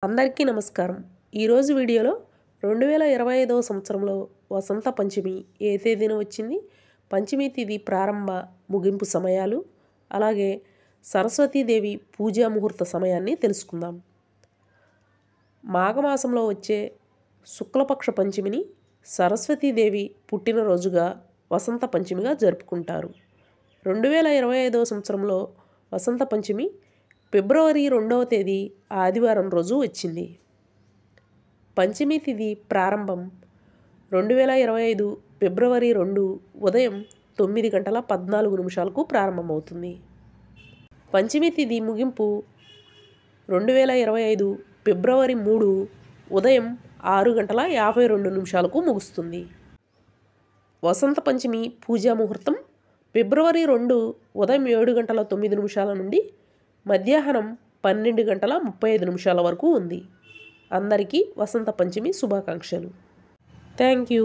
అందరికీ నమస్కారం. ఈరోజు వీడియోలో 2025వ సంవత్సరంలో వసంత పంచమి ఏ తేదీన వచ్చింది, పంచమి తిథి ప్రారంభ ముగింపు సమయాలు, అలాగే సరస్వతీదేవి పూజా ముహూర్త సమయాన్ని తెలుసుకుందాం. మాఘమాసంలో వచ్చే శుక్లపక్ష పంచమిని సరస్వతీదేవి పుట్టినరోజుగా వసంత పంచమిగా జరుపుకుంటారు. 2025వ సంవత్సరంలో వసంత పంచమి ఫిబ్రవరి 2వ తేదీ ఆదివారం రోజు వచ్చింది. పంచమి తిథి ప్రారంభం 2025 ఫిబ్రవరి 2 ఉదయం 9:14 ప్రారంభమవుతుంది. పంచమి తిథి ముగింపు 2025 ఫిబ్రవరి 3 ఉదయం 6:52 ముగుస్తుంది. వసంత పంచమి పూజా ముహూర్తం ఫిబ్రవరి 2 ఉదయం 7:09 నుండి మధ్యాహ్నం 12:35 వరకు ఉంది. అందరికీ వసంత పంచమి శుభాకాంక్షలు. Thank you.